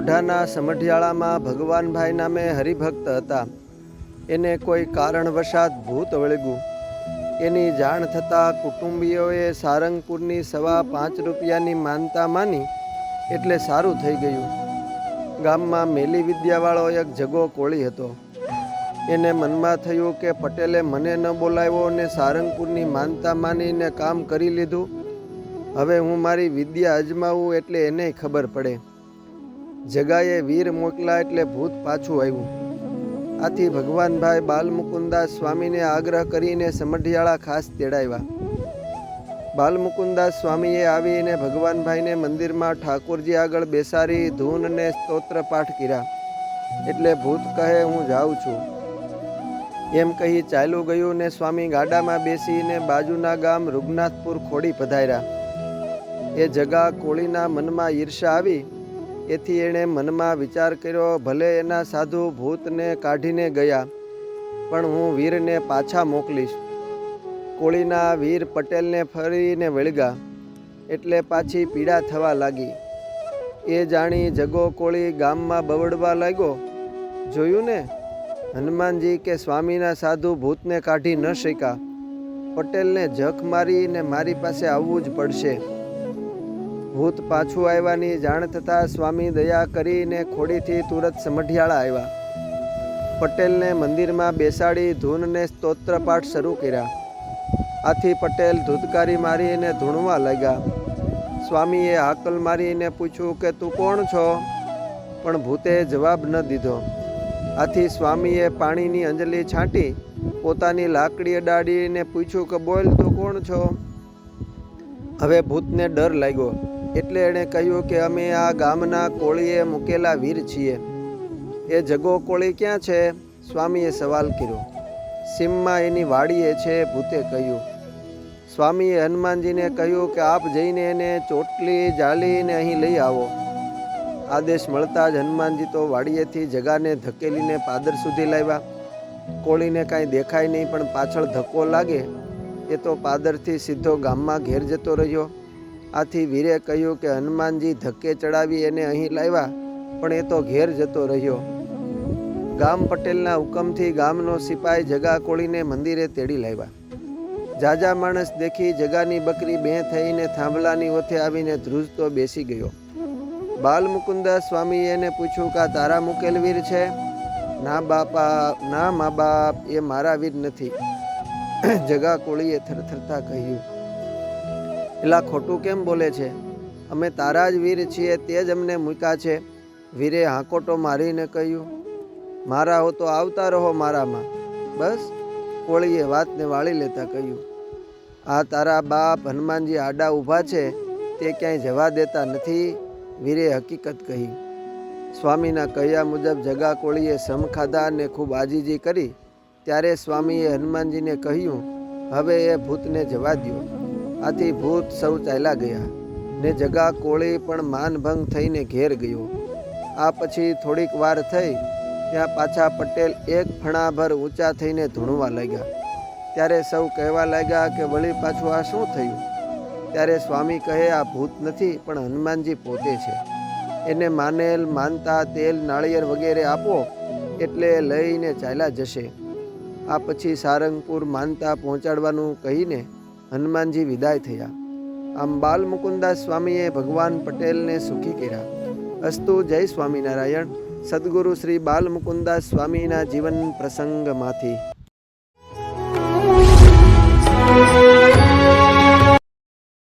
મોઢાના સમઢિયાળામાં ભગવાનભાઈ નામે હરિભક્ત હતા. એને કોઈ કારણવશાત ભૂત વળગ્યું. એની જાણ થતાં કુટુંબીઓએ સારંગપુરની 5.25 રૂપિયાની માનતા માની એટલે સારું થઈ ગયું. ગામમાં મેલી વિદ્યાવાળો એક જગો કોળી હતો. એને મનમાં થયું કે પટેલે મને ન બોલાવ્યો ને સારંગપુરની માનતા માનીને કામ કરી લીધું. હવે હું મારી વિદ્યા અજમાવું એટલે એને ખબર પડે. જગાએ વીર મોકલા એટલે ભૂત પાછું આવ્યું. આથી ભગવાનભાઈ બાલમુકુદાસ સ્વામીને આગ્રહ કરીને સમઢિયાળા ખાસ તેડાવ્યા. બાલમુકુદાસ સ્વામીએ આવીને ભગવાનભાઈને મંદિરમાં ઠાકોરજી આગળ બેસાડી ધૂન ને સ્તોત્ર પાઠ કર્યા. એટલે ભૂત કહે હું જાઉં છું એમ કહી ચાલ્યું ગયું ને સ્વામી ગાડામાં બેસીને બાજુના ગામ રૂગનાથપુર ખોડી પધાર્યા. એ જગા કોળીના મનમાં ઈર્ષા આવી. એથી એણે મનમાં વિચાર કર્યો, ભલે એના સાધુ ભૂતને કાઢીને ગયા પણ હું વીરને પાછા મોકલીશ. કોળીના વીર પટેલને ફરીને વળગા એટલે પાછી પીડા થવા લાગી. એ જાણી જગો કોળી ગામમાં બવડવા લાગ્યો. જોયું ને, હનુમાનજી કે સ્વામીના સાધુ ભૂતને કાઢી ન શક્યા. પટેલને જખ મારીને મારી પાસે આવવું જ પડશે. ભૂત પાછું આવ્યાની જાણ થતાં સ્વામી દયા કરીને ખોડીથી તુરત સમઢિયાળા આવ્યા. પટેલને મંદિરમાં બેસાડી ધૂનને સ્તોત્રપાઠ શરૂ કર્યા. આથી પટેલ ધૂતકારી મારીને ધૂણવા લાગ્યા. સ્વામીએ હાકલ મારીને પૂછ્યું કે તું કોણ છો? પણ ભૂતે જવાબ ન દીધો. આથી સ્વામીએ પાણીની અંજલી છાંટી પોતાની લાકડી અડાડીને પૂછ્યું કે બોલ, તું કોણ છો? હવે ભૂતને ડર લાગ્યો એટલે એણે કહ્યું કે અમે આ ગામના કોળીએ મૂકેલા વીર છીએ. એ જગો કોળી ક્યાં છે? સ્વામીએ સવાલ કર્યો. સીમમાં એની વાડીએ છે, ભૂતે કહ્યું. સ્વામીએ હનુમાનજીને કહ્યું કે આપ જઈને એને ચોટલી જાળીને અહીં લઈ આવો. આદેશ મળતા જ હનુમાનજી તો વાડીએથી જગાને ધકેલીને પાદર સુધી લાવ્યા. કોળીને કાંઈ દેખાય નહીં પણ પાછળ ધક્કો લાગે એ તો પાદરથી સીધો ગામમાં ઘેર જતો રહ્યો. આથી વીરે કહ્યું કે હનુમાનજી ધક્કે ચડાવી એને અહીં લાવ્યા પણ એ તો ઘેર જતો રહ્યો. ગામ પટેલના હુકમથી ગામનો સિપાઈ જગા કોળીને મંદિરે તેડી લાવ્યા. જાજા માણસ દેખી જગાની બકરી બે થઈને થાંભલાની ઓથે આવીને ધ્રુજતો બેસી ગયો. બાલમુકુદાસ સ્વામીએ એને પૂછ્યું કે આ તારા મુકેલ વીર છે? ના બાપા, ના મા બાપ, એ મારા વીર નથી. જગા કોળીએ થરથરતા કહ્યું, એલા ખોટું કેમ બોલે છે? અમે તારા જ વીર છીએ, તે જ અમને મૂક્યા છે. વીરે હાંકોટો મારીને કહ્યું, મારા હો તો આવતા રહો મારામાં. બસ. કોળીએ વાતને વાળી લેતા કહ્યું, આ તારા બાપ હનુમાનજી આડા ઊભા છે, તે ક્યાંય જવા દેતા નથી. વીરે હકીકત કહી. સ્વામીના કહ્યા મુજબ જગા કોળીએ સમ ખાધા અને ખૂબ આજીજી કરી. ત્યારે સ્વામીએ હનુમાનજીને કહ્યું, હવે એ ભૂતને જવા દ્યો. આથી ભૂત સૌ ચાલ્યા ગયા ને જગા કોળી પણ માનભંગ થઈને ઘેર ગયો. આ પછી થોડીક વાર થઈ ત્યાં પાછા પટેલ એક ફણાભર ઊંચા થઈને ધૂણવા લાગ્યા. ત્યારે સૌ કહેવા લાગ્યા કે વળી પાછું આ શું થયું? ત્યારે સ્વામી કહે, આ ભૂત નથી પણ હનુમાનજી પોતે છે. એને માનેલ માનતા તેલ નાળિયેર વગેરે આપો એટલે લઈને ચાલ્યા જશે. આ પછી સારંગપુર માનતા પહોંચાડવાનું કહીને હનુમાનજી વિદાય થયા. આમ બાલમુકુદાસ સ્વામીએ ભગવાન પટેલને સુખી કર્યા. અસ્તુ. જય સ્વામિનારાયણ. સદગુરુ શ્રી બાલમુકુદાસ સ્વામીના જીવન પ્રસંગમાંથી.